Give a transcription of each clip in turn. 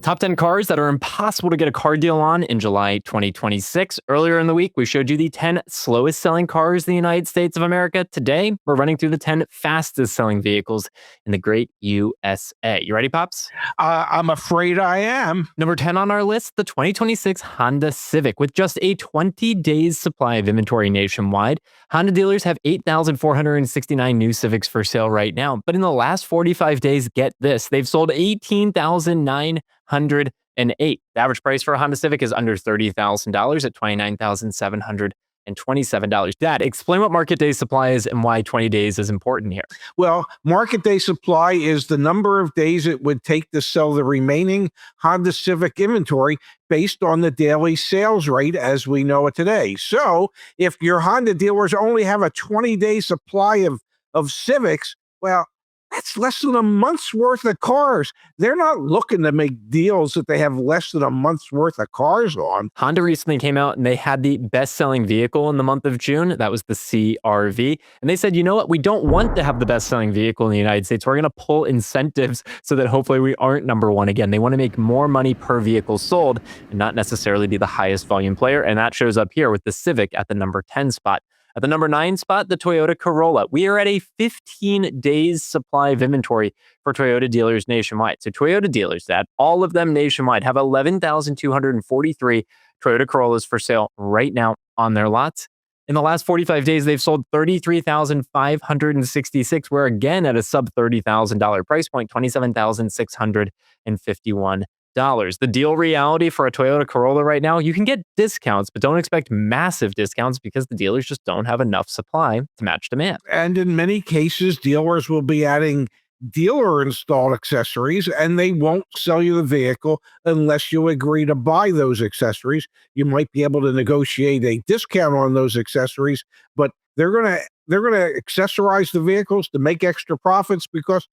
Top 10 cars that are impossible to get a car deal on in July 2026. Earlier in the week, we showed you the 10 slowest selling cars in the United States of America. Today, we're running through the 10 fastest selling vehicles in the great USA. You ready, Pops? I'm afraid I am. Number 10 on our list, the 2026 Honda Civic. With just a 20 days supply of inventory nationwide, Honda dealers have 8,469 new Civics for sale right now. But in the last 45 days, get this, they've sold 18,908. The average price for a Honda Civic is under $30,000 at $29,727. Dad, explain what market day supply is and why 20 days is important here. Well, market day supply is the number of days it would take to sell the remaining Honda Civic inventory based on the daily sales rate as we know it today. So if your Honda dealers only have a 20-day supply of Civics, well, that's less than a month's worth of cars. They're not looking to make deals that they have less than a month's worth of cars on. Honda recently came out and they had the best-selling vehicle in the month of June. That was the CR-V. And they said, you know what? We don't want to have the best-selling vehicle in the United States. We're going to pull incentives so that hopefully we aren't number one again. They want to make more money per vehicle sold and not necessarily be the highest volume player. And that shows up here with the Civic at the number 10 spot. At the number 9 spot, the Toyota Corolla. We are at a 15 days supply of inventory for Toyota dealers nationwide. So Toyota dealers, that all of them nationwide, have 11,243 Toyota Corollas for sale right now on their lots. In the last 45 days, they've sold 33,566. We're again at a sub $30,000 price point, $27,651. The deal reality for a Toyota Corolla right now, you can get discounts, but don't expect massive discounts because the dealers just don't have enough supply to match demand. And in many cases, dealers will be adding dealer-installed accessories, and they won't sell you the vehicle unless you agree to buy those accessories. You might be able to negotiate a discount on those accessories, but they're gonna accessorize the vehicles to make extra profits because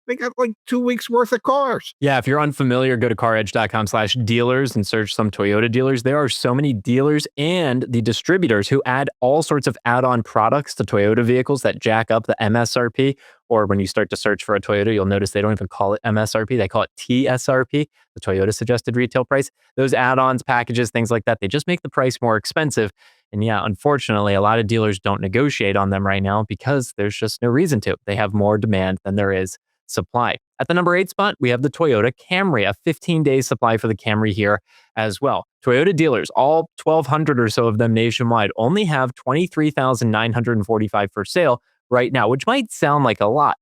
they got like 2 weeks worth of cars. Yeah, if you're unfamiliar, go to caredge.com/dealers and search some Toyota dealers. There are so many dealers and the distributors who add all sorts of add-on products to Toyota vehicles that jack up the MSRP. Or when you start to search for a Toyota, you'll notice they don't even call it MSRP. They call it TSRP, the Toyota suggested retail price. Those add-ons, packages, things like that, they just make the price more expensive. And yeah, unfortunately, a lot of dealers don't negotiate on them right now because there's just no reason to. They have more demand than there is supply. At the number 8 spot, we have the Toyota Camry, a 15-day supply for the Camry here as well. Toyota dealers, all 1,200 or so of them nationwide, only have 23,945 for sale right now, which might sound like a lot.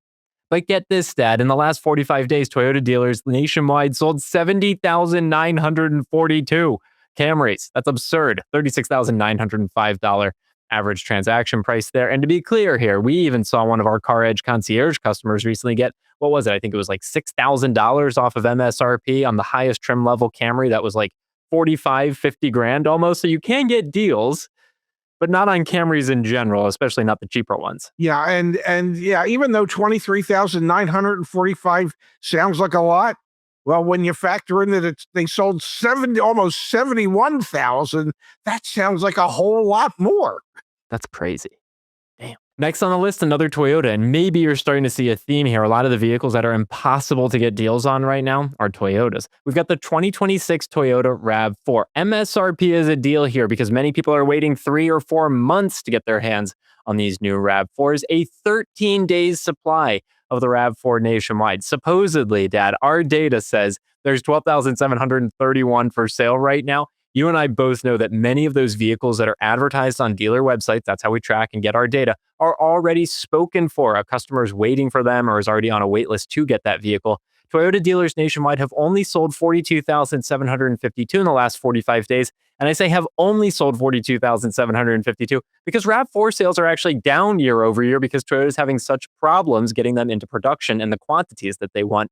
But get this stat, in the last 45 days, Toyota dealers nationwide sold 70,942 Camrys. That's absurd. $36,905 average transaction price there. And to be clear here, we even saw one of our CarEdge concierge customers recently get, what was it? I think it was like $6,000 off of MSRP on the highest trim level Camry. That was like 45, 50 grand almost. So you can get deals, but not on Camrys in general, especially not the cheaper ones. Yeah, and yeah, even though 23,945 sounds like a lot, well, when you factor in that they sold almost 71,000, that sounds like a whole lot more. That's crazy. Damn. Next on the list, another Toyota, and maybe you're starting to see a theme here. A lot of the vehicles that are impossible to get deals on right now are Toyotas. We've got the 2026 Toyota RAV4. MSRP is a deal here because many people are waiting 3 or 4 months to get their hands on these new RAV4s. A 13 days supply of the RAV4 nationwide. Supposedly, Dad, our data says there's 12,731 for sale right now. You and I both know that many of those vehicles that are advertised on dealer websites, that's how we track and get our data, are already spoken for. A customer is waiting for them or is already on a wait list to get that vehicle. Toyota dealers nationwide have only sold 42,752 in the last 45 days. And I say have only sold 42,752 because RAV4 sales are actually down year over year because Toyota is having such problems getting them into production and the quantities that they want.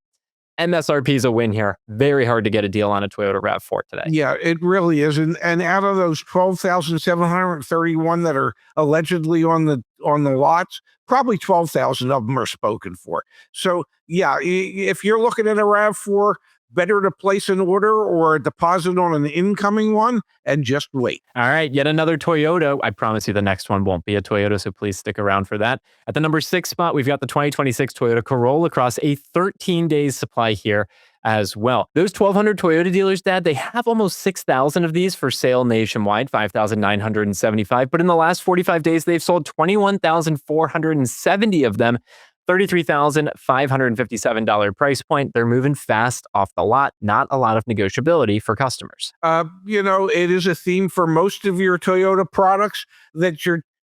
MSRP is a win here. Very hard to get a deal on a Toyota RAV4 today. Yeah, it really is. And out of those 12,731 that are allegedly on the lots, probably 12,000 of them are spoken for. So yeah, if you're looking at a RAV4, better to place an order or a deposit on an incoming one and just wait. All right, yet another Toyota. I promise you the next one won't be a Toyota, so please stick around for that. At the number 6 spot, we've got the 2026 Toyota Corolla Cross, a 13 days supply here as well. Those 1,200 Toyota dealers, Dad, they have almost 6,000 of these for sale nationwide, 5,975. But in the last 45 days, they've sold 21,470 of them, $33,557 price point. They're moving fast off the lot. Not a lot of negotiability for customers. It is a theme for most of your Toyota products that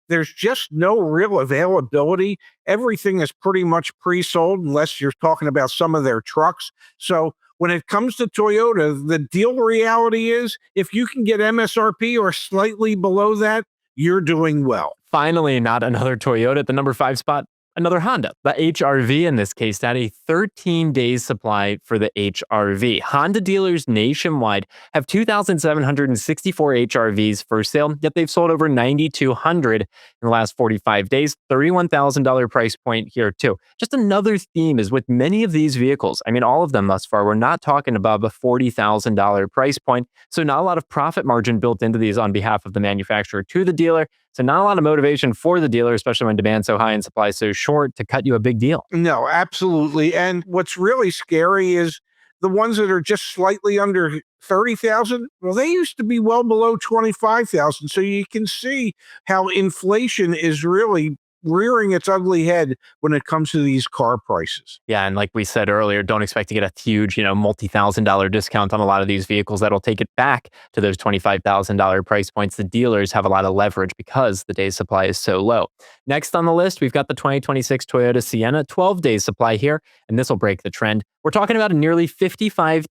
there's just no real availability. Everything is pretty much pre-sold unless you're talking about some of their trucks. So when it comes to Toyota, the deal reality is if you can get MSRP or slightly below that, you're doing well. Finally, not another Toyota at the number 5 spot. Another Honda, the HRV in this case, had a 13 days supply for the HRV. Honda dealers nationwide have 2,764 HRVs for sale, yet they've sold over 9,200 in the last 45 days, $31,000 price point here too. Just another theme is with many of these vehicles, I mean, all of them thus far, we're not talking above a $40,000 price point, so not a lot of profit margin built into these on behalf of the manufacturer to the dealer. So not a lot of motivation for the dealer, especially when demand's so high and supply so short, to cut you a big deal. No, absolutely. And what's really scary is the ones that are just slightly under 30,000. Well, they used to be well below 25,000. So you can see how inflation is really rearing its ugly head when it comes to these car prices. Yeah, and like we said earlier, don't expect to get a huge, multi-$1,000 discount on a lot of these vehicles. That'll take it back to those $25,000 price points. The dealers have a lot of leverage because the day's supply is so low. Next on the list, we've got the 2026 Toyota Sienna, 12 days supply here, and this will break the trend. We're talking about a nearly $55,000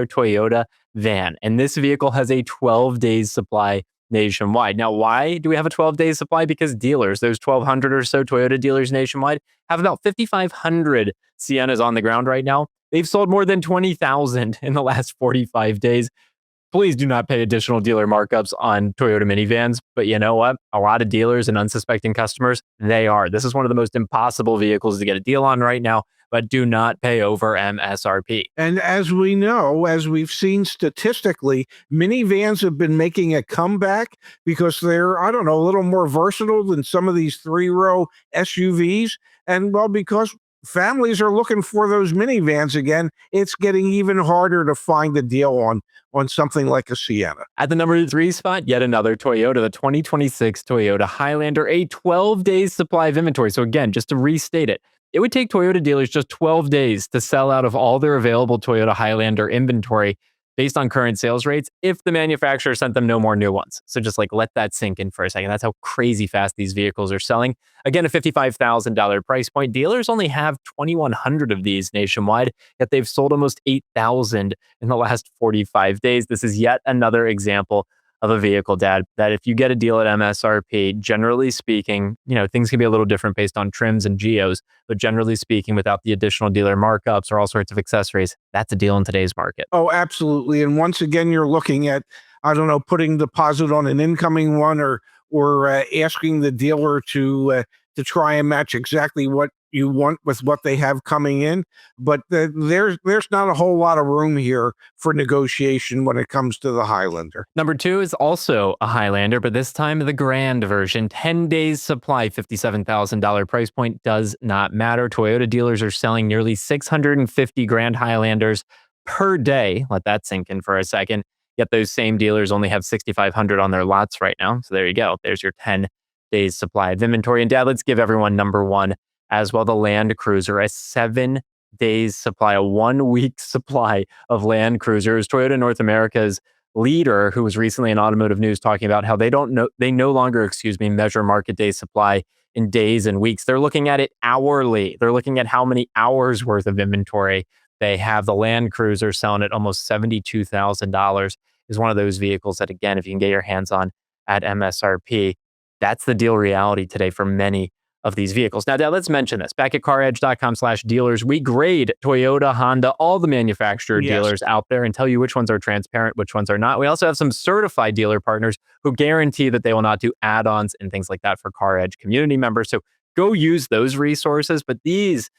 Toyota van, and this vehicle has a 12 days supply nationwide. Now, why do we have a 12-day supply? Because dealers, those 1,200 or so Toyota dealers nationwide, have about 5,500 Siennas on the ground right now. They've sold more than 20,000 in the last 45 days. Please do not pay additional dealer markups on Toyota minivans. But you know what? A lot of dealers and unsuspecting customers, they are. This is one of the most impossible vehicles to get a deal on right now, but do not pay over MSRP. And as we know, as we've seen statistically, minivans have been making a comeback because they're, a little more versatile than some of these 3-row SUVs. And well, because families are looking for those minivans again, it's getting even harder to find a deal on something like a Sienna. At the number 3 spot, yet another Toyota, the 2026 Toyota Highlander, a 12-day supply of inventory. So again, just to restate it, it would take Toyota dealers just 12 days to sell out of all their available Toyota Highlander inventory based on current sales rates if the manufacturer sent them no more new ones. So just let that sink in for a second. That's how crazy fast these vehicles are selling. Again, a $55,000 price point. Dealers only have 2,100 of these nationwide, yet they've sold almost 8,000 in the last 45 days. This is yet another example of a vehicle, Dad, that if you get a deal at MSRP, generally speaking, things can be a little different based on trims and geos, but generally speaking, without the additional dealer markups or all sorts of accessories, that's a deal in today's market. Oh, absolutely. And once again, you're looking at, putting deposit on an incoming one or asking the dealer to try and match exactly what you want with what they have coming in. But there's not a whole lot of room here for negotiation when it comes to the Highlander. Number 2 is also a Highlander, but this time the Grand version. 10 days supply, $57,000 price point does not matter. Toyota dealers are selling nearly 650 Grand Highlanders per day. Let that sink in for a second. Yet those same dealers only have 6,500 on their lots right now. So there you go. There's your 10 days supply of inventory. And Dad, let's give everyone number 1 as well, the Land Cruiser, a 7 days supply, a 1 week supply of Land Cruisers. Toyota North America's leader, who was recently in automotive news talking about how they no longer measure market day supply in days and weeks. They're looking at it hourly. They're looking at how many hours worth of inventory they have. The Land Cruiser selling at almost $72,000 is one of those vehicles that, again, if you can get your hands on at MSRP, that's the deal reality today for many of these vehicles. Now, Dad, let's mention this. Back at CarEdge.com/dealers, we grade Toyota, Honda, all the manufacturer dealers out there and tell you which ones are transparent, which ones are not. We also have some certified dealer partners who guarantee that they will not do add-ons and things like that for CarEdge community members. So go use those resources. But these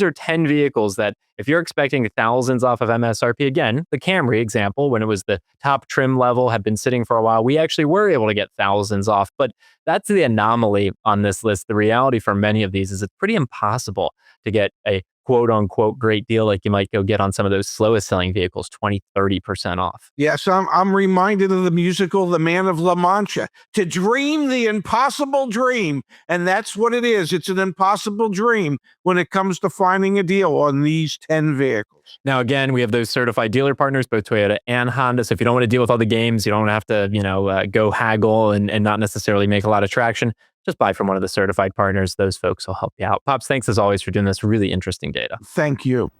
are 10 vehicles that if you're expecting thousands off of MSRP, again, the Camry example, when it was the top trim level, had been sitting for a while, we actually were able to get thousands off. But that's the anomaly on this list. The reality for many of these is it's pretty impossible to get a quote unquote great deal like you might go get on some of those slowest selling vehicles, 20-30% off. Yes, I'm reminded of the musical The Man of La Mancha, to dream the impossible dream. And that's what it is. It's an impossible dream when it comes to finding a deal on these 10 vehicles. Now, again, we have those certified dealer partners, both Toyota and Honda. So if you don't want to deal with all the games, you don't have to, go haggle and not necessarily make a lot of traction. Just buy from one of the certified partners. Those folks will help you out. Pops, thanks as always for doing this really interesting data. Thank you.